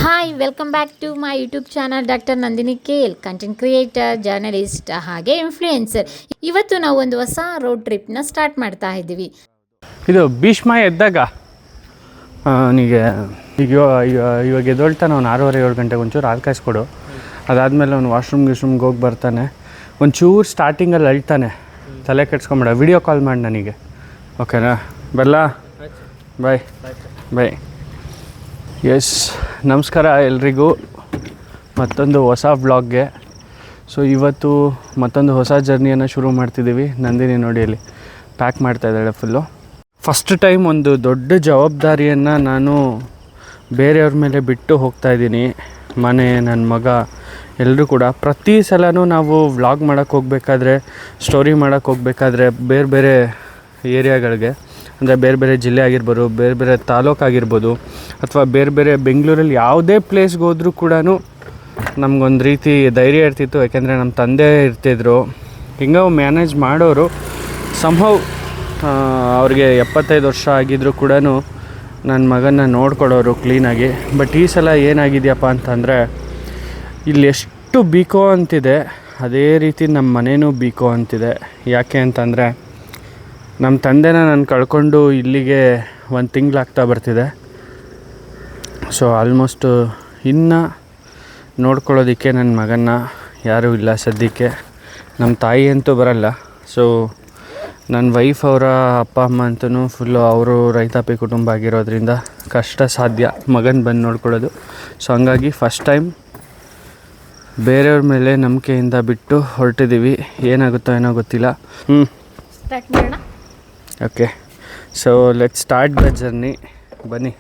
Hi welcome back to my YouTube channel doctor Nandini KL, content creator, journalist ಹಾಗೆ influencer. ಇವತ್ತು ನಾವು ಒಂದು ಹೊಸ ರೋಡ್ ಟ್ರಿಪ್ನ ಸ್ಟಾರ್ಟ್ ಮಾಡ್ತಾ ಇದ್ದೀವಿ. ಇದು ಭೀಷ್ಮ ಎದ್ದಾಗ ಅವನಿಗೆ ಇವಾಗ ಎದ್ದೊಳ್ತಾನೆ. ಅವ್ನು 6:30-7 ಗಂಟೆಗೆ ಒಂಚೂರು ಹಾಲು ಕಾಯಿಸ್ಕೊಡು. ಅದಾದಮೇಲೆ ಅವ್ನು ವಾಶ್ರೂಮ್ಗೆ ಹೋಗಿ ಬರ್ತಾನೆ. ಒಂಚೂರು ಸ್ಟಾರ್ಟಿಂಗಲ್ಲಿ ಅಳ್ತಾನೆ. ತಲೆ ಕೆಡ್ಸ್ಕೊಂಬೇಡ, ವಿಡಿಯೋ ಕಾಲ್ ಮಾಡಿ ನನಗೆ, ಓಕೆನಾ? ಬರಲಾ? ಬಾಯ್ ಬಾಯ್. ಎಸ್, ನಮಸ್ಕಾರ ಎಲ್ರಿಗೂ ಮತ್ತೊಂದು ಹೊಸ ವ್ಲಾಗ್ಗೆ. ಸೊ ಇವತ್ತು ಮತ್ತೊಂದು ಹೊಸ ಜರ್ನಿಯನ್ನು ಶುರು ಮಾಡ್ತಿದ್ದೀವಿ. ನಂದಿನಿ ನೋಡಿ ಅಲ್ಲಿ ಪ್ಯಾಕ್ ಮಾಡ್ತಾಯಿದ್ದಾಳೆ ಫುಲ್ಲು. ಫಸ್ಟ್ ಟೈಮ್ ಒಂದು ದೊಡ್ಡ ಜವಾಬ್ದಾರಿಯನ್ನು ನಾನು ಬೇರೆಯವ್ರ ಮೇಲೆ ಬಿಟ್ಟು ಹೋಗ್ತಾಯಿದ್ದೀನಿ. ಮನೆ, ನನ್ನ ಮಗ ಎಲ್ಲರೂ ಕೂಡ. ಪ್ರತಿ ಸಲವೂ ನಾವು ವ್ಲಾಗ್ ಮಾಡೋಕ್ಕೆ ಹೋಗಬೇಕಾದ್ರೆ, ಸ್ಟೋರಿ ಮಾಡೋಕ್ಕೆ ಹೋಗಬೇಕಾದ್ರೆ ಬೇರೆ ಬೇರೆ ಏರಿಯಾಗಳಿಗೆ, ಅಂದರೆ ಬೇರೆ ಬೇರೆ ಜಿಲ್ಲೆ ಆಗಿರ್ಬೋದು, ಬೇರೆ ಬೇರೆ ತಾಲೂಕಾಗಿರ್ಬೋದು, ಅಥವಾ ಬೇರೆ ಬೇರೆ ಬೆಂಗಳೂರಲ್ಲಿ ಯಾವುದೇ ಪ್ಲೇಸ್ಗೆ ಹೋದರೂ ಕೂಡ ನಮಗೊಂದು ರೀತಿ ಧೈರ್ಯ ಇರ್ತಿತ್ತು. ಯಾಕೆಂದರೆ ನಮ್ಮ ತಂದೆ ಇರ್ತಿದ್ರು, ಹಿಂಗೆ ಮ್ಯಾನೇಜ್ ಮಾಡೋರು. ಸಂಹವ್ ಅವ್ರಿಗೆ 75 ವರ್ಷ ಆಗಿದ್ದರೂ ಕೂಡ ನನ್ನ ಮಗನ್ನ ನೋಡ್ಕೊಡೋರು ಕ್ಲೀನಾಗಿ. ಬಟ್ ಈ ಸಲ ಏನಾಗಿದೆಯಪ್ಪ ಅಂತಂದರೆ, ಇಲ್ಲಿ ಎಷ್ಟು ಬೀಕೋ ಅಂತಿದೆ, ಅದೇ ರೀತಿ ನಮ್ಮ ಮನೇನೂ ಬೀಕೋ ಅಂತಿದೆ. ಯಾಕೆ ಅಂತಂದರೆ, ನಮ್ಮ ತಂದೆನ ನಾನು ಕಳ್ಕೊಂಡು ಇಲ್ಲಿಗೆ 1 ತಿಂಗಳಾಗ್ತಾ ಬರ್ತಿದೆ. ಸೊ ಆಲ್ಮೋಸ್ಟು ಇನ್ನು ನೋಡ್ಕೊಳ್ಳೋದಕ್ಕೆ ನನ್ನ ಮಗನ್ನ ಯಾರೂ ಇಲ್ಲ ಸದ್ಯಕ್ಕೆ. ನಮ್ಮ ತಾಯಿ ಅಂತೂ ಬರಲ್ಲ. ಸೊ ನನ್ನ ವೈಫ್ ಅವರ ಅಪ್ಪ ಅಮ್ಮ ಅಂತೂ ಫುಲ್ಲು ಅವರು ರೈತಾಪಿ ಕುಟುಂಬ ಆಗಿರೋದ್ರಿಂದ ಕಷ್ಟ ಸಾಧ್ಯ ಮಗನ ಬಂದು ನೋಡ್ಕೊಳ್ಳೋದು. ಸೊ ಹಂಗಾಗಿ ಫಸ್ಟ್ ಟೈಮ್ ಬೇರೆಯವ್ರ ಮೇಲೆ ನಂಬಿಕೆಯಿಂದ ಬಿಟ್ಟು ಹೊರಟಿದ್ದೀವಿ. ಏನಾಗುತ್ತೋ ಏನೋ ಗೊತ್ತಿಲ್ಲ. ಸ್ಟಾರ್ಟ್ ಮಾಡೋಣ. Okay, so let start the journey. ಬನ್ನಿ.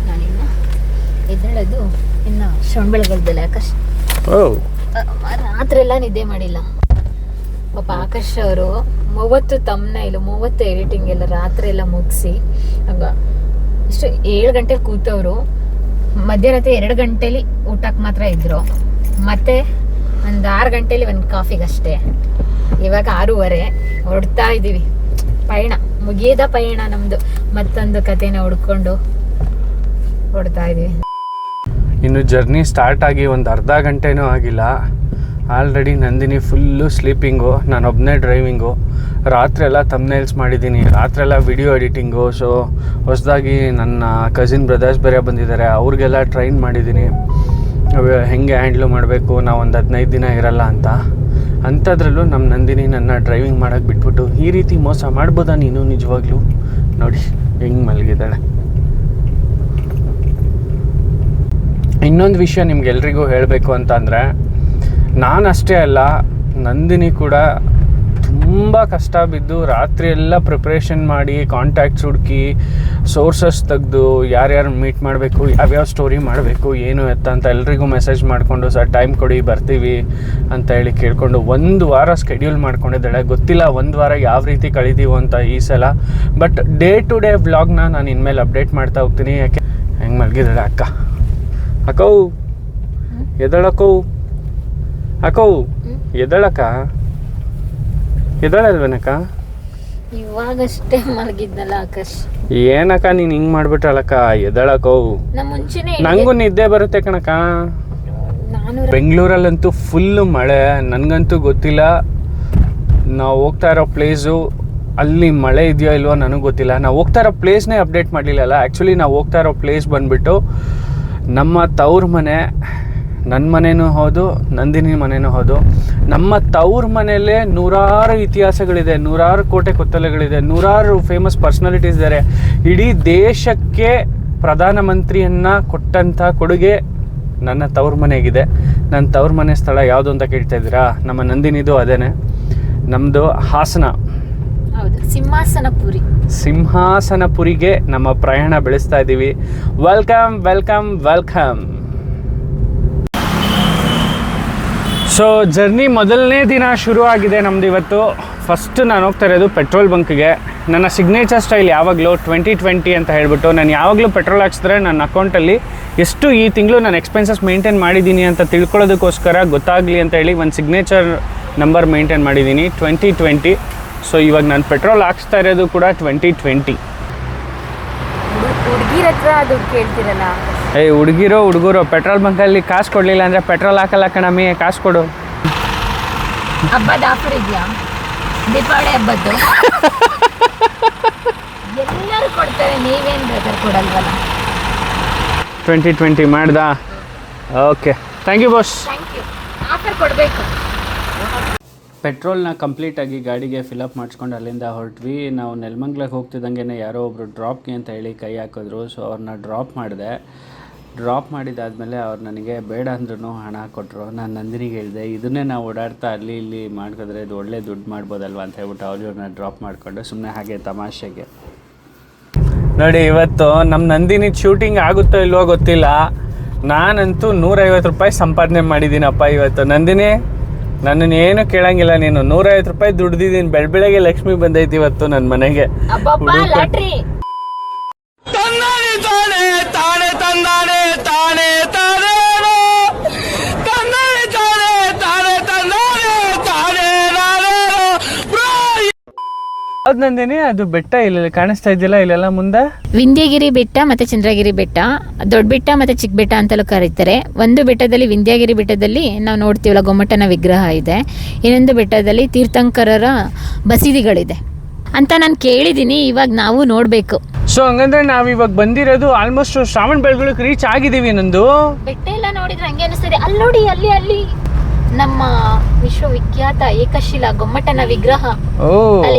ನಾನಿನ್ನು ಎದ್ದೇಳೋದು ಇನ್ನು ಶ್ರವಣಬೆಳಗೊಳದಲ್ಲ. ಆಕಾಶ್ ರಾತ್ರಿ ಎಲ್ಲ ನಿದ್ದೆ ಮಾಡಿಲ್ಲ ಪಾಪ. ಆಕಾಶ್ ಅವರು 30 ತಮ್ನೈಲು 30 ಎಡಿಟಿಂಗ್ ಎಲ್ಲ ರಾತ್ರಿ ಎಲ್ಲ ಮುಗಿಸಿ ಆಗ ಇಷ್ಟು 7 ಗಂಟೆಗೆ ಕೂತವರು. ಮಧ್ಯರಾತ್ರಿ 2 ಗಂಟೆಲಿ ಊಟಕ್ಕೆ ಮಾತ್ರ ಇದ್ದರು. ಮತ್ತೆ ಒಂದು 6 ಗಂಟೆಲಿ ಒಂದು ಕಾಫಿಗಷ್ಟೇ. ಇವಾಗ 6:30 ಹೊರಡ್ತಾ ಇದ್ದೀವಿ. ಪಯಣ ಮುಗಿಯದ ಪಯಣ ನಮ್ಮದು. ಮತ್ತೊಂದು ಕಥೆನ ಹುಡ್ಕೊಂಡು ಹೊರಡ್ತಾ ಇದ್ದೀವಿ. ಇನ್ನು ಜರ್ನಿ ಸ್ಟಾರ್ಟ್ ಆಗಿ ಒಂದು ಅರ್ಧ ಗಂಟೆನೂ ಆಗಿಲ್ಲ. ಆಲ್ರೆಡಿ ನಂದಿನಿ ಫುಲ್ಲು ಸ್ಲೀಪಿಂಗು, ನಾನೊಬ್ಬನೇ ಡ್ರೈವಿಂಗು. ರಾತ್ರಿ ಎಲ್ಲ ತಮ್ನೇಲ್ಸ್ ಮಾಡಿದ್ದೀನಿ, ರಾತ್ರಿ ಎಲ್ಲ ವಿಡಿಯೋ ಎಡಿಟಿಂಗು. ಸೊ ಹೊಸದಾಗಿ ನನ್ನ ಕಸಿನ್ ಬ್ರದರ್ಸ್ ಬೇರೆ ಬಂದಿದ್ದಾರೆ, ಅವ್ರಿಗೆಲ್ಲ ಟ್ರೈನ್ ಮಾಡಿದ್ದೀನಿ ಹೆಂಗೆ ಹ್ಯಾಂಡ್ಲು ಮಾಡಬೇಕು, ನಾವು ಒಂದು 15 ದಿನ ಇರಲ್ಲ ಅಂತ. ಅಂಥದ್ರಲ್ಲೂ ನಮ್ಮ ನಂದಿನಿ ನನ್ನ ಡ್ರೈವಿಂಗ್ ಮಾಡೋಕ್ಕೆ ಬಿಟ್ಬಿಟ್ಟು ಈ ರೀತಿ ಮೋಸ ಮಾಡ್ಬೋದಾ ನೀನು? ನಿಜವಾಗ್ಲೂ ನೋಡಿ ಹೆಂಗೆ ಮಲಗಿದ್ದಾಳೆ. ಇನ್ನೊಂದು ವಿಷಯ ನಿಮ್ಗೆಲ್ರಿಗೂ ಹೇಳಬೇಕು ಅಂತಂದರೆ, ನಾನಷ್ಟೇ ಅಲ್ಲ, ನಂದಿನಿ ಕೂಡ ತುಂಬ ಕಷ್ಟ ಬಿದ್ದು ರಾತ್ರಿ ಎಲ್ಲ ಪ್ರಿಪ್ರೇಷನ್ ಮಾಡಿ, ಕಾಂಟ್ಯಾಕ್ಟ್ಸ್ ಹುಡುಕಿ, ಸೋರ್ಸಸ್ ತೆಗೆದು, ಯಾರ್ಯಾರು ಮೀಟ್ ಮಾಡಬೇಕು, ಯಾವ್ಯಾವ ಸ್ಟೋರಿ ಮಾಡಬೇಕು, ಏನು ಎತ್ತ ಅಂತ ಎಲ್ರಿಗೂ ಮೆಸೇಜ್ ಮಾಡಿಕೊಂಡು, ಸರ್ ಟೈಮ್ ಕೊಡಿ ಬರ್ತೀವಿ ಅಂತ ಹೇಳಿ ಕೇಳಿಕೊಂಡು 1 ವಾರ ಸ್ಕೆಡ್ಯೂಲ್ ಮಾಡ್ಕೊಂಡಿದ್ದಾಳೆ. ಗೊತ್ತಿಲ್ಲ 1 ವಾರ ಯಾವ ರೀತಿ ಕಳೀತೀವೋ ಅಂತ ಈ ಸಲ. ಬಟ್ ಡೇ ಟು ಡೇ ವ್ಲಾಗ್ನ ನಾನು ಇನ್ಮೇಲೆ ಅಪ್ಡೇಟ್ ಮಾಡ್ತಾ ಹೋಗ್ತೀನಿ. ಯಾಕೆ ಹೆಂಗೆ ಮಲಗಿದ್ದಾಳೆ ಅಕ್ಕ. ಅಕ್ಕೋ ಎದಳಕ್ಕೋ, ಅಕ್ಕೋ ಎದಳಕ್ಕ, ಎದಳಲ್ವೇನಕ್ಕ? ಇವಾಗಷ್ಟೇ ಮಲಗಿದ್ನಲ್ಲ ಆಕಾಶ್. ಏನಕ್ಕ ನೀನು ಹಿಂಗೆ ಮಾಡ್ಬಿಟ್ರಲ್ಲಕ್ಕ, ಎದಳಕ್ಕೋ. ನಂಗೂ ನಿದ್ದೆ ಬರುತ್ತೆ ಕಣಕ್ಕ. ಬೆಂಗಳೂರಲ್ಲಂತೂ ಫುಲ್ಲು ಮಳೆ. ನನಗಂತೂ ಗೊತ್ತಿಲ್ಲ ನಾವು ಹೋಗ್ತಾ ಇರೋ ಪ್ಲೇಸು ಅಲ್ಲಿ ಮಳೆ ಇದೆಯೋ ಇಲ್ವೋ ನನಗೆ ಗೊತ್ತಿಲ್ಲ. ನಾವು ಹೋಗ್ತಾ ಇರೋ ಪ್ಲೇಸ್ನೇ ಅಪ್ಡೇಟ್ ಮಾಡಲಿಲ್ಲಲ್ಲ. ಆ್ಯಕ್ಚುಲಿ ನಾವು ಹೋಗ್ತಾ ಇರೋ ಪ್ಲೇಸ್ ಬಂದುಬಿಟ್ಟು ನಮ್ಮ ತವ್ರ ಮನೆ. ನನ್ನ ಮನೆಯೂ ಹೌದು, ನಂದಿನಿ ಮನೆಯೂ ಹೌದು. ನಮ್ಮ ತವ್ರ ಮನೆಯಲ್ಲೇ 100 ಇತಿಹಾಸಗಳಿದೆ, 100 ಕೋಟೆ ಕೊತ್ತಲೆಗಳಿದೆ, 100 ಫೇಮಸ್ ಪರ್ಸ್ನಾಲಿಟೀಸ್ ಇದ್ದಾರೆ. ಇಡೀ ದೇಶಕ್ಕೆ ಪ್ರಧಾನಮಂತ್ರಿಯನ್ನು ಕೊಟ್ಟಂಥ ಕೊಡುಗೆ ನನ್ನ ತವ್ರ ಮನೆಗಿದೆ. ನನ್ನ ತವ್ರ ಮನೆ ಸ್ಥಳ ಯಾವುದು ಅಂತ ಕೇಳ್ತಾ ಇದ್ದೀರಾ? ನಮ್ಮ ನಂದಿನಿದು ಅದೇನೆ. ನಮ್ಮದು ಹಾಸನ, ಸಿಂಹಾಸನಪುರಿ. ಸಿಂಹಾಸನಪುರಿಗೆ ನಮ್ಮ ಪ್ರಯಾಣ ಬೆಳೆಸ್ತಾ ಇದ್ದೀವಿ. Welcome welcome welcome. So journey ಮೊದಲನೇ ದಿನ ಶುರು ಆಗಿದೆ ನಮ್ಮದು ಇವತ್ತು. ಫಸ್ಟ್ ನಾನು ಹೋಗ್ತಾ ಇರೋದು ಪೆಟ್ರೋಲ್ ಬಂಕ್ಗೆ. ನನ್ನ ಸಿಗ್ನೇಚರ್ ಸ್ಟೈಲ್ ಯಾವಾಗಲೂ 2020 ಅಂತ ಹೇಳ್ಬಿಟ್ಟು, ನಾನು ಯಾವಾಗಲೂ ಪೆಟ್ರೋಲ್ ಹಾಕ್ಸಿದ್ರೆ ನನ್ನ ಅಕೌಂಟಲ್ಲಿ ಎಷ್ಟು ಈ ತಿಂಗಳು ನಾನು ಎಕ್ಸ್ಪೆನ್ಸಸ್ ಮೇಂಟೈನ್ ಮಾಡಿದ್ದೀನಿ ಅಂತ ತಿಳ್ಕೊಳ್ಳೋದಕ್ಕೋಸ್ಕರ ಗೊತ್ತಾಗಲಿ ಅಂತ ಹೇಳಿ ಒಂದು ಸಿಗ್ನೇಚರ್ ನಂಬರ್ ಮೇಂಟೈನ್ ಮಾಡಿದ್ದೀನಿ 2020. ಸೊ ಇವಾಗ ನಾನು ಪೆಟ್ರೋಲ್ ಹಾಕ್ಸ್ತಾ ಇರೋದು ಕೂಡ 2020. ಹುಡುಗಿರ ಹತ್ರ ದುಡ್ಡು ಕೇಳ್ತಿರಲ್ಲ. ಏಯ್ ಹುಡುಗರು ಪೆಟ್ರೋಲ್ ಬಂಕಲ್ಲಿ ಕಾಸು ಕೊಡಲಿಲ್ಲ ಅಂದರೆ ಪೆಟ್ರೋಲ್ ಹಾಕಲ್ಲ ಕಣಮ್ಮಿ, ಕಾಸು ಕೊಡು. ಹಬ್ಬದ ಆಫರ್ ಇದೆಯಾ? ದೀಪಾವಳಿ ಹಬ್ಬದ್ದು ಎಲ್ಲರೂ ಕೊಡ್ತಾರೆ, ನೀವೇನು ಬ್ರದರ್ ಕೊಡಲ್ವಲ್ಲ? 2020 ಮಾಡ್ದಾ? Okay, thank you boss. Thank you. Offer ಕೊಡಬೇಕು. ಪೆಟ್ರೋಲ್ನ ಕಂಪ್ಲೀಟಾಗಿ ಗಾಡಿಗೆ ಫಿಲಪ್ ಮಾಡಿಸ್ಕೊಂಡು ಅಲ್ಲಿಂದ ಹೊರಟ್ವಿ. ನಾವು ನೆಲಮಂಗ್ಲಕ್ಕೆ ಹೋಗ್ತಿದ್ದಂಗೆ ಯಾರೋ ಒಬ್ಬರು ಡ್ರಾಪ್ಗೆ ಅಂತ ಹೇಳಿ ಕೈ ಹಾಕಿದ್ರು. ಸೊ ಅವ್ರನ್ನ ಡ್ರಾಪ್ ಮಾಡಿದೆ. ಡ್ರಾಪ್ ಮಾಡಿದಾದಮೇಲೆ ಅವ್ರು ನನಗೆ ಬೇಡ ಅಂದ್ರೂ ಹಣ ಕೊಟ್ಟರು. ನಾನು ನಂದಿನಿಗೆ ಹೇಳಿದೆ, ಇದನ್ನೇ ನಾವು ಓಡಾಡ್ತಾ ಅಲ್ಲಿ ಇಲ್ಲಿ ಮಾಡ್ಕಿದ್ರೆ ಇದು ಒಳ್ಳೆ ದುಡ್ಡು ಮಾಡ್ಬೋದಲ್ವ ಅಂತ ಹೇಳ್ಬಿಟ್ಟು ಅವ್ರನ್ನ ಡ್ರಾಪ್ ಮಾಡಿಕೊಂಡು ಸುಮ್ಮನೆ ಹಾಗೆ ತಮಾಷೆಗೆ. ನೋಡಿ, ಇವತ್ತು ನಮ್ಮ ನಂದಿನಿ ಶೂಟಿಂಗ್ ಆಗುತ್ತೋ ಇಲ್ವೋ ಗೊತ್ತಿಲ್ಲ. ನಾನಂತೂ 150 ರೂಪಾಯಿ ಸಂಪಾದನೆ ಮಾಡಿದ್ದೀನಪ್ಪ ಇವತ್ತು. ನಂದಿನಿ, ನನ್ನನ್ನು ಏನು ಕೇಳಂಗಿಲ್ಲ ನೀನು. 150 ರೂಪಾಯಿ ದುಡ್ದಿದ್ದೀನಿ. ಬೆಳಗ್ಗೆ ಲಕ್ಷ್ಮಿ ಬಂದೈತಿ ಇವತ್ತು ನನ್ನ ಮನೆಗೆ. ಹೌದು ನಂದಿನಿ, ಅದು ಬೆಟ್ಟ ಇಲ್ಲ ಕಾಣಿಸ್ತಾ ಇದೆಯಲ್ಲ ಇಲ್ಲೆಲ್ಲ ಮುಂದೆ? ವಿಂಧ್ಯಗಿರಿ ಬೆಟ್ಟ ಮತ್ತೆ ಚಂದ್ರಗಿರಿ ಬೆಟ್ಟ, ದೊಡ್ಡ ಬೆಟ್ಟ ಮತ್ತೆ ಚಿಕ್ಕ ಬೆಟ್ಟ ಅಂತಲೂ ಕರೀತಾರೆ. ಒಂದು ಬೆಟ್ಟದಲ್ಲಿ, ವಿಂಧ್ಯಗಿರಿ ಬೆಟ್ಟದಲ್ಲಿ ನಾವು ನೋಡ್ತೀವಲ್ಲ ಗೊಮ್ಮಟನ ವಿಗ್ರಹ ಇದೆ. ಇನ್ನೊಂದು ಬೆಟ್ಟದಲ್ಲಿ ತೀರ್ಥಂಕರರ ಬಸದಿಗಳಿದೆ ಅಂತ ನಾನು ಕೇಳಿದ್ದೀನಿ. ಇವಾಗ ನಾವು ನೋಡಬೇಕು. ಸೊ ಹಂಗಂದ್ರೆ ನಾವು ಇವಾಗ ಬಂದಿರೋದು ಆಲ್ಮೋಸ್ಟ್ ಶ್ರಾವಣ ಬೆಳಗೊಳಕ್ಕೆ ರೀಚ್ ಆಗಿದ್ದೀವಿ. ನಂದು ಬೆಟ್ಟ ಎಲ್ಲ ನೋಡಿದ್ರೆ ಹಂಗೆ ಅನಿಸ್ತದೆ. ಅಲ್ಲಿ ನೋಡಿ, ಅಲ್ಲಿ ನಮ್ಮ ವಿಶ್ವವಿಖ್ಯಾತ ಏಕಶಿಲಾ ಗೊಮ್ಮಟನ ವಿಗ್ರಹ ತಲೆ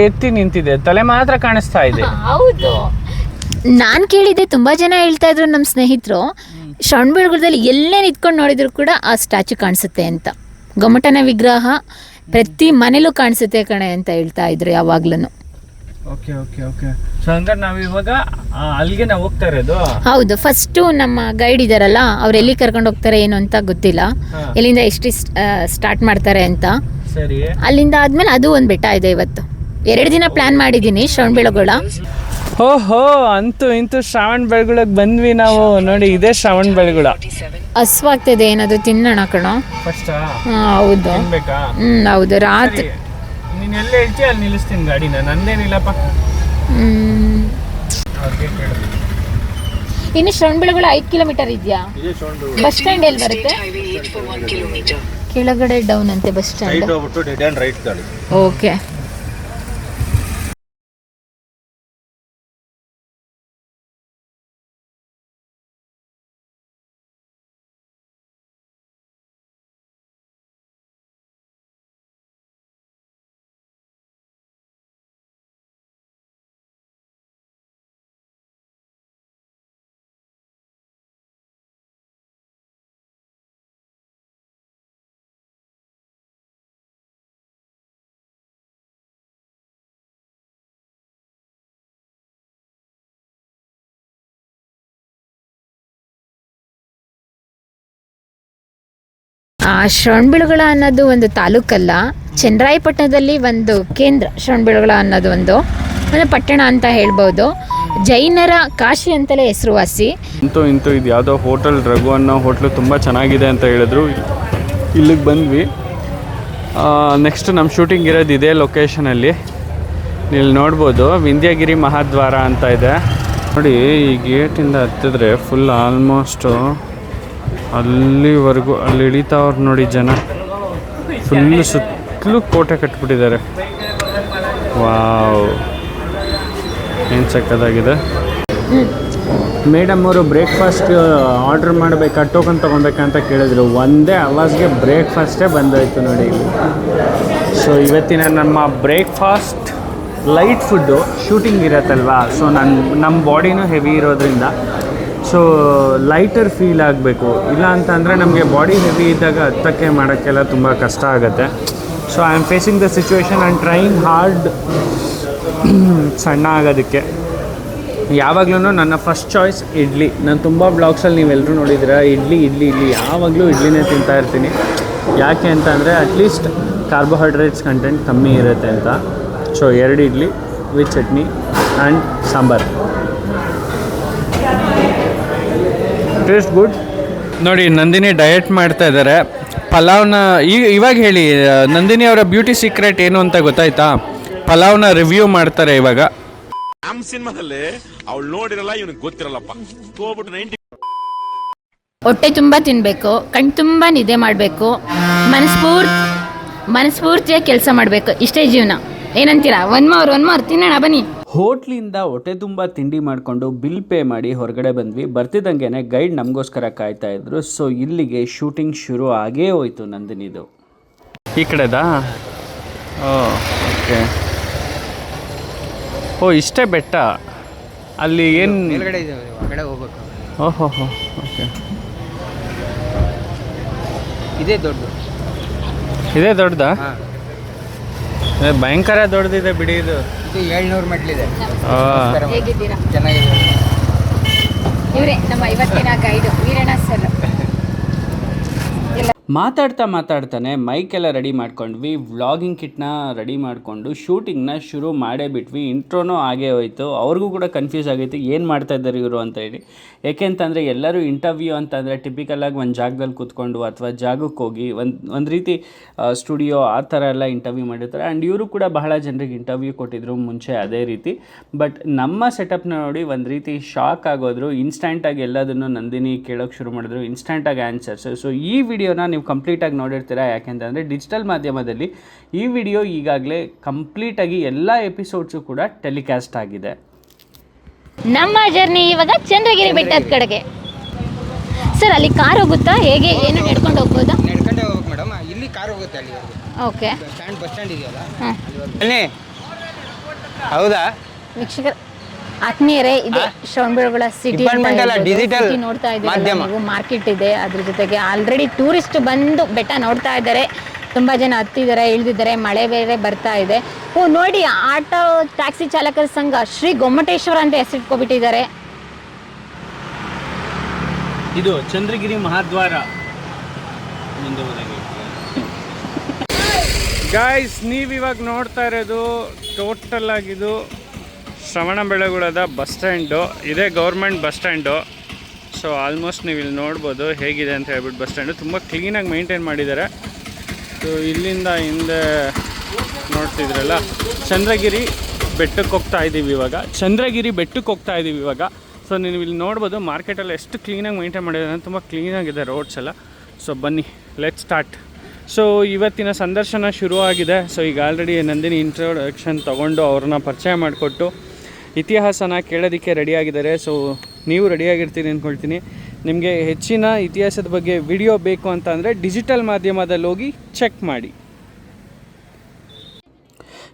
ಎತ್ತಿ ನಿಂತಿದೆ. ತಲೆ ಮಾತ್ರ ಕಾಣಿಸ್ತಾ ಇದೆ. ಹೌದು, ನಾನ್ ಕೇಳಿದ್ದೆ, ತುಂಬಾ ಜನ ಹೇಳ್ತಾ ಇದ್ರು ನಮ್ಮ ಸ್ನೇಹಿತರು, ಶ್ರವಣಬೆಳಗೊಳದಲ್ಲಿ ಎಲ್ಲೇ ನಿಂತ್ಕೊಂಡು ನೋಡಿದ್ರು ಕೂಡ ಆ ಸ್ಟ್ಯಾಚು ಕಾಣಿಸುತ್ತೆ ಅಂತ. ಗೊಮ್ಮಟನ ವಿಗ್ರಹ ಪ್ರತಿ ಮನೇಲೂ ಕಾಣಿಸುತ್ತೆ ಕಣೆ ಅಂತ ಹೇಳ್ತಾ ಇದ್ರು ಯಾವಾಗ್ಲೂ. Okay okay okay. ಸೊ ಹಂಗಾರೆ ನಾವು ಇವಾಗ ಅಲ್ಲಿಗೆ ನಾವು ಹೋಗ್ತಾ ಇರೋದು. ಹೌದು, ಫಸ್ಟು ನಮ್ಮ ಗೈಡ್ ಇದಾರಲ್ಲ, ಅವ್ರು ಎಲ್ಲಿ ಕರ್ಕೊಂಡು ಹೋಗ್ತಾರೆ ಏನು ಅಂತ ಗೊತ್ತಿಲ್ಲ, ಎಲ್ಲಿಂದ ಎಷ್ಟು ಸ್ಟಾರ್ಟ್ ಮಾಡ್ತಾರೆ ಅಂತ. ಸರಿ, ಅಲ್ಲಿಂದ ಆದ್ಮೇಲೆ ಅದು ಒಂದು ಬೆಟ್ಟ ಇದೆ. ಇವತ್ತು 2 ದಿನ ಪ್ಲಾನ್ ಮಾಡಿದ್ದೀನಿ ಶ್ರವಣಬೆಳಗೊಳ. ಓಹೋ, ಅಂತೂ ಇಂತೂ ಶ್ರಾವಣಬೆಳಗೊಳಕ್ಕೆ ಬಂದ್ವಿ ನಾವು. ನೋಡಿ, ಇದೇ ಶ್ರಾವಣಬೆಳಗೊಳ. ಹಸ್ವಾಗ್ತದೆ, ಏನಾದ್ರು ತಿನ್ನೋಣ ಕಣೋ. ಹೌದು. ಹೌದು, ರಾತ್ರಿ ನೀನು ಎಲ್ಲಿ ಹೇಳ್ತೀಯ ಅಲ್ಲಿ ನಿಲ್ಲಿಸ್ತೀನಿ ಗಾಡಿನ, ನಂದೇನಿಲ್ಲಪ್ಪ. ಇನ್ನು ಶ್ರವಣಬೆಳಗೊಳ 5 ಕಿಲೋಮೀಟರ್ ಇದೆಯಾ? ಬಸ್ ಸ್ಟ್ಯಾಂಡ್ ಎಲ್ಲಿ ಬರುತ್ತೆ? ಕೆಳಗಡೆ ಡೌನ್ ಅಂತೆ ಬಸ್ ಸ್ಟ್ಯಾಂಡ್. ಓಕೆ. ಶ್ರವಣಬೆಳಗೊಳ ಅನ್ನೋದು ಒಂದು ತಾಲೂಕಲ್ಲ, ಚನ್ನರಾಯಪಟ್ಟಣದಲ್ಲಿ ಒಂದು ಕೇಂದ್ರ. ಶ್ರವಣಬೆಳಗೊಳ ಅನ್ನೋದು ಒಂದು ಪಟ್ಟಣ ಅಂತ ಹೇಳ್ಬೋದು. ಜೈನರ ಕಾಶಿ ಅಂತಲೇ ಹೆಸರುವಾಸಿ. ಇಂತೂ ಇದು ಯಾವುದೋ ಹೋಟೆಲ್, ರಘು ಅನ್ನೋ ಹೋಟ್ಲು ತುಂಬ ಚೆನ್ನಾಗಿದೆ ಅಂತ ಹೇಳಿದ್ರು. ಇಲ್ಲಿಗೆ ಬಂದ್ವಿ. ನೆಕ್ಸ್ಟ್ ನಮ್ಮ ಶೂಟಿಂಗ್ ಇರೋದು ಇದೇ ಲೊಕೇಶನಲ್ಲಿ. ಇಲ್ಲಿ ನೋಡ್ಬೋದು ವಿಂಧ್ಯಗಿರಿ ಮಹಾದ್ವಾರ ಅಂತ ಇದೆ ನೋಡಿ. ಈ ಗೇಟಿಂದ ಹತ್ತಿದ್ರೆ ಫುಲ್ ಆಲ್ಮೋಸ್ಟು ಅಲ್ಲಿವರೆಗೂ ಅಲ್ಲಿ ಇಳಿತಾವ್ರು ನೋಡಿ ಜನ. ಫುಲ್ಲು ಸುತ್ತಲೂ ಕೋಟೆ ಕಟ್ಬಿಟ್ಟಿದ್ದಾರೆ. ವಾವ್, ಏನು ಸಕ್ಕತ್ತಾಗಿದೆ. ಮೇಡಮ್ ಅವರು ಬ್ರೇಕ್ಫಾಸ್ಟ್ ಆರ್ಡ್ರ್ ಮಾಡಬೇಕಾ, ಟೋಕನ್ ತೊಗೊಬೇಕಾ ಅಂತ ಕೇಳಿದ್ರು. ಒಂದೇ ಅವಾಜ್ಗೆ ಬ್ರೇಕ್ಫಾಸ್ಟೇ ಬಂದಾಯಿತು ನೋಡಿ. ಸೊ ಇವತ್ತಿನ ನಮ್ಮ ಬ್ರೇಕ್ಫಾಸ್ಟ್ ಲೈಟ್ ಫುಡ್ಡು. ಶೂಟಿಂಗ್ ಇರತ್ತಲ್ವಾ, ಸೊ ನಮ್ಮ ಬಾಡಿನೂ ಹೆವಿ ಇರೋದ್ರಿಂದ ಸೊ ಲೈಟರ್ ಫೀಲ್ ಆಗಬೇಕು. ಇಲ್ಲ ಅಂತ ಅಂದರೆ ನಮಗೆ ಬಾಡಿ ಹೆವಿ ಇದ್ದಾಗ ಹತ್ತಕ್ಕೆ ಮಾಡೋಕ್ಕೆಲ್ಲ ತುಂಬ ಕಷ್ಟ ಆಗುತ್ತೆ. So I am facing the situation and trying hard ಸಣ್ಣ ಆಗೋದಕ್ಕೆ. ಯಾವಾಗಲೂ ನನ್ನ ಫಸ್ಟ್ ಚಾಯ್ಸ್ ಇಡ್ಲಿ. ನಾನು ತುಂಬ ಬ್ಲಾಗ್ಸಲ್ಲಿ ನೀವೆಲ್ಲರೂ ನೋಡಿದ್ದೀರಾ, ಇಡ್ಲಿ ಯಾವಾಗಲೂ ಇಡ್ಲಿನೇ ತಿಂತಾ ಇರ್ತೀನಿ. ಯಾಕೆ ಅಂತ ಅಂದರೆ ಅಟ್ಲೀಸ್ಟ್ ಕಾರ್ಬೋಹೈಡ್ರೇಟ್ಸ್ ಕಂಟೆಂಟ್ ಕಮ್ಮಿ ಇರುತ್ತೆ ಅಂತ. So 2 idli with chutney and sambar. Taste good. ನೋಡಿ, ನಂದಿನಿ ಡಯಟ್ ಮಾಡ್ತಾ ಇದ್ದಾರೆ. ಪಲಾವ್ನ ಇವಾಗ ಹೇಳಿ ನಂದಿನಿ ಅವರ ಬ್ಯೂಟಿ ಸೀಕ್ರೆಟ್ ಏನು ಅಂತ ಗೊತ್ತಾಯ್ತಾ? ಪಲಾವ್ನ ರಿವ್ಯೂ ಮಾಡ್ತಾರೆ ಇವಾಗ. ನಮ್ ಸಿನಿಮಾದಲ್ಲಿ ಅವಳು ನೋಡಿರಲ್ಲ ಇವನಿಗೆ ಗೊತ್ತಿರಲ್ಲಪ್ಪ ಹೋಗ್ಬಿಟ್ಟು 90 ಹೊಟ್ಟೆ ತುಂಬ ತಿನ್ನಬೇಕು, ಕಣ್ ತುಂಬ ನಿದ್ದೆ ಮಾಡಬೇಕು, ಮನಸ್ಫೂರ್ತಿಯಾಗಿ ಕೆಲಸ ಮಾಡಬೇಕು. ಇಷ್ಟೇ ಜೀವನ. ಏನಂತೀರಾ? ಒನ್ ಮೋರ್ ತಿನ್ನೋಣ ಬನ್ನಿ. ಹೋಟ್ಲಿಂದ ಹೊಟ್ಟೆ ತುಂಬ ತಿಂಡಿ ಮಾಡಿಕೊಂಡು ಬಿಲ್ ಪೇ ಮಾಡಿ ಹೊರಗಡೆ ಬಂದ್ವಿ. ಬರ್ತಿದ್ದಂಗೆ ಗೈಡ್ ನಮಗೋಸ್ಕರ ಕಾಯ್ತಾ ಇದ್ರು. ಸೊ ಇಲ್ಲಿಗೆ ಶೂಟಿಂಗ್ ಶುರು ಆಗೇ ಹೋಯ್ತು ನಂದಿನಿದು. ಈ ಕಡೆದಾ? ಓಕೆ. ಇಷ್ಟೇ ಬೆಟ್ಟ? ಅಲ್ಲಿ ಏನು ಮೇಲ್ಗಡೆ ಇದೆ, ಹೊರಗಡೆ ಹೋಗ್ಬೇಕು. ಓಹೋ ಓಕೆ. ಇದೇ ದೊಡ್ಡದಾ? ಭಯಂಕರ ದೊಡ್ಡದಿದೆ ಬಿಡಿ ಇದು. 700 ಮೆಟ್ಲಿದೆ. ಹೇಗಿದ್ದೀರಾ? ಚೆನ್ನಾಗಿದೆ. ಇವರೇ ನಮ್ಮ ಇವತ್ತಿನ ಗೈಡು ವೀರಣ್ಣ ಸರ್. ಮಾತಾಡ್ತಾನೆ ಮೈಕೆಲ್ಲ ರೆಡಿ ಮಾಡ್ಕೊಂಡ್ವಿ, ವ್ಲಾಗಿಂಗ್ ಕಿಟ್ನ ರೆಡಿ ಮಾಡಿಕೊಂಡು ಶೂಟಿಂಗ್ನ ಶುರು ಮಾಡೇ ಬಿಟ್ವಿ. ಇಂಟ್ರೋನೂ ಆಗೇ ಹೋಯ್ತು. ಅವ್ರಿಗೂ ಕೂಡ ಕನ್ಫ್ಯೂಸ್ ಆಗೈತಿ ಏನು ಮಾಡ್ತಾ ಇದ್ದಾರೆ ಇವರು ಅಂತ ಹೇಳಿ. ಯಾಕೆಂತಂದರೆ ಎಲ್ಲರೂ ಇಂಟರ್ವ್ಯೂ ಅಂತಂದರೆ ಟಿಪಿಕಲಾಗಿ ಒಂದು ಜಾಗದಲ್ಲಿ ಕೂತ್ಕೊಂಡು ಅಥವಾ ಜಾಗಕ್ಕೆ ಹೋಗಿ ಒಂದು ರೀತಿ ಸ್ಟುಡಿಯೋ ಆ ಥರ ಎಲ್ಲ ಇಂಟರ್ವ್ಯೂ ಮಾಡಿರ್ತಾರೆ. ಆ್ಯಂಡ್ ಇವರು ಕೂಡ ಬಹಳ ಜನರಿಗೆ ಇಂಟರ್ವ್ಯೂ ಕೊಟ್ಟಿದ್ರು ಮುಂಚೆ ಅದೇ ರೀತಿ. ಬಟ್ ನಮ್ಮ ಸೆಟಪ್ನ ನೋಡಿ ಒಂದು ರೀತಿ ಶಾಕ್ ಆಗೋದ್ರು. ಇನ್ಸ್ಟೆಂಟಾಗಿ ಎಲ್ಲದನ್ನು ನಂದಿನಿ ಕೇಳೋಕ್ಕೆ ಶುರು ಮಾಡಿದ್ರು, ಇನ್ಸ್ಟೆಂಟಾಗಿ ಆನ್ಸರ್ಸ್. ಸೊ ಈ ವಿಡಿಯೋನ ನೀವು ಕಂಪ್ಲೀಟಾಗಿ ನೋಡಿರ್ತೀರಾ. ಯಾಕೆಂತಂದರೆ ಡಿಜಿಟಲ್ ಮಾಧ್ಯಮದಲ್ಲಿ ಈ ವಿಡಿಯೋ ಈಗಾಗಲೇ ಕಂಪ್ಲೀಟಾಗಿ ಎಲ್ಲ ಎಪಿಸೋಡ್ಸು ಕೂಡ ಟೆಲಿಕಾಸ್ಟ್ ಆಗಿದೆ. ನಮ್ಮ ಜರ್ನಿ ಇವಾಗ ಚಂದ್ರಗಿರಿ ಬೆಟ್ಟದ ಕಡೆಗೆ. ಸರ್ ಅಲ್ಲಿ ಕಾರ್ ಹೋಗುತ್ತಾ? ಹೇಗೆ ಏನು ನಡ್ಕೊಂಡು ಹೋಗ್ಬೋದಾ? ನಡ್ಕೊಂಡೇ ಹೋಗ್ಬೇಕು ಮೇಡಮ್. ಇಲ್ಲಿ ಕಾರ್ ಹೋಗುತ್ತೆ ಅಲ್ಲಿವರೆಗೆ. ಓಕೆ. ಬಸ್ ಸ್ಟ್ಯಾಂಡ್ ಇದೆಯಲ್ಲ ಅಲ್ಲಿವರೆಗೆ. ಹೌದಾ ವೀಕ್ಷಕರ ಆತ್ಮೀಯರೇ, ಇದೆ ಶ್ರವಣಬೆಳಗೊಳ ಸಿಟಿ ಡಿಜಿಟಲ್ ನೋಡ್ತಾ ಇದ್ದೀರಾ ನೀವು. ಮಾರ್ಕೆಟ್ ಇದೆ, ಅದ್ರ ಜೊತೆಗೆ ಆಲ್ರೆಡಿ ಟೂರಿಸ್ಟ್ ಬಂದು ಬೆಟ್ಟ ನೋಡ್ತಾ ಇದ್ದಾರೆ. ತುಂಬ ಜನ ಹತ್ತಿದ್ದಾರೆ, ಇಳಿದಿದ್ದಾರೆ, ಮಳೆ ಬೇರೆ ಬರ್ತಾ ಇದೆ. ನೋಡಿ, ಆಟೋ ಟ್ಯಾಕ್ಸಿ ಚಾಲಕರ ಸಂಘ ಶ್ರೀ ಗೊಮ್ಮಟೇಶ್ವರ ಅಂತ ಹೆಸರಿಟ್ಕೊಬಿಟ್ಟಿದ್ದಾರೆ. ಇದು ಚಂದ್ರಗಿರಿ ಮಹಾದ್ವಾರ. ಗಾಯ್ಸ್, ನೀವಿವಾಗ ನೋಡ್ತಾ ಇರೋದು ಟೋಟಲ್ ಆಗಿದು ಶ್ರವಣಬೆಳಗೊಳದ ಬಸ್ ಸ್ಟ್ಯಾಂಡು. ಇದೇ government bus stand. So almost ನೀವು ಇಲ್ಲಿ ನೋಡ್ಬೋದು ಹೇಗಿದೆ ಅಂತ ಹೇಳ್ಬಿಟ್ಟು. ಬಸ್ ಸ್ಟ್ಯಾಂಡು ತುಂಬ ಕ್ಲೀನಾಗಿ ಮೇಂಟೈನ್ ಮಾಡಿದ್ದಾರೆ. ಸೊ ಇಲ್ಲಿಂದ ಹಿಂದೆ ನೋಡ್ತಿದ್ರಲ್ಲ, ಚಂದ್ರಗಿರಿ ಬೆಟ್ಟಕ್ಕೆ ಹೋಗ್ತಾ ಇದ್ದೀವಿ ಇವಾಗ. ಸೊ ನೀವು ಇಲ್ಲಿ ನೋಡ್ಬೋದು ಮಾರ್ಕೆಟಲ್ಲಿ ಎಷ್ಟು ಕ್ಲೀನಾಗಿ ಮೇಂಟೈನ್ ಮಾಡಿದ್ದಾರೆ. ತುಂಬ ಕ್ಲೀನಾಗಿದೆ ರೋಡ್ಸ್ ಎಲ್ಲ. ಸೊ ಬನ್ನಿ, ಲೆಟ್ ಸ್ಟಾರ್ಟ್. ಸೊ ಇವತ್ತಿನ ಸಂದರ್ಶನ ಶುರುವಾಗಿದೆ. ಸೊ ಈಗ ಆಲ್ರೆಡಿ ನಂದಿನಿ ಇಂಟ್ರೊಡಕ್ಷನ್ ತೊಗೊಂಡು ಅವ್ರನ್ನ ಪರಿಚಯ ಮಾಡಿಕೊಟ್ಟು ಇತಿಹಾಸನ ಕೇಳೋದಕ್ಕೆ ರೆಡಿಯಾಗಿದ್ದಾರೆ. ಸೊ ನೀವು ರೆಡಿಯಾಗಿರ್ತೀರಿ ಅಂದ್ಕೊಳ್ತೀನಿ. ನಿಮಗೆ ಹೆಚ್ಚಿನ ಇತಿಹಾಸದ ಬಗ್ಗೆ ವಿಡಿಯೋ ಬೇಕು ಅಂತ ಅಂದರೆ ಡಿಜಿಟಲ್ ಮಾಧ್ಯಮದಲ್ಲಿ ಹೋಗಿ ಚೆಕ್ ಮಾಡಿ.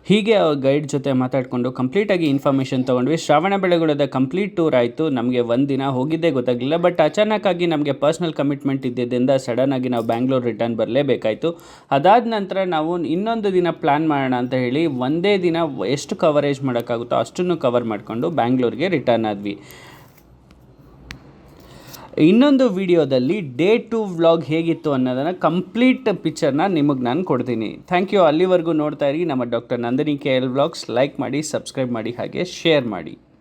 ಹೀಗೆ ಗೈಡ್ ಜೊತೆ ಮಾತಾಡಿಕೊಂಡು ಕಂಪ್ಲೀಟಾಗಿ ಇನ್ಫಾರ್ಮೇಷನ್ ತೊಗೊಂಡ್ವಿ. ಶ್ರವಣಬೆಳಗೊಳದ ಕಂಪ್ಲೀಟ್ ಟೂರ್ ಆಯಿತು. ನಮಗೆ ಒಂದು ದಿನ ಹೋಗಿದ್ದೇ ಗೊತ್ತಾಗಲಿಲ್ಲ. ಬಟ್ ಅಚಾನಕ್ಕಾಗಿ ನಮಗೆ ಪರ್ಸ್ನಲ್ ಕಮಿಟ್ಮೆಂಟ್ ಇದ್ದಿದ್ದರಿಂದ ಸಡನ್ನಾಗಿ ನಾವು ಬ್ಯಾಂಗ್ಳೂರು ರಿಟರ್ನ್ ಬರಲೇಬೇಕಾಯಿತು. ಅದಾದ ನಂತರ ನಾವು ಇನ್ನೊಂದು ದಿನ ಪ್ಲ್ಯಾನ್ ಮಾಡೋಣ ಅಂತ ಹೇಳಿ ಒಂದೇ ದಿನ ಎಷ್ಟು ಕವರೇಜ್ ಮಾಡೋಕ್ಕಾಗುತ್ತೋ ಅಷ್ಟನ್ನು ಕವರ್ ಮಾಡಿಕೊಂಡು ಬ್ಯಾಂಗ್ಳೂರಿಗೆ ರಿಟರ್ನ್ ಆದ್ವಿ. ಇನ್ನೊಂದು ವಿಡಿಯೋದಲ್ಲಿ ಡೇ 2 ವ್ಲಾಗ್ ಹೇಗಿತ್ತು ಅನ್ನೋದನ್ನು ಕಂಪ್ಲೀಟ್ ಪಿಕ್ಚರ್ನ ನಿಮಗೆ ನಾನು ಕೊಡ್ತೀನಿ. Thank you. ಅಲ್ಲಿವರೆಗೂ ನೋಡ್ತಾ ಇರಿ ನಮ್ಮ doctor Nandini KL vlogs. Like ಮಾಡಿ, ಸಬ್ಸ್ಕ್ರೈಬ್ ಮಾಡಿ, ಹಾಗೆ ಶೇರ್ ಮಾಡಿ.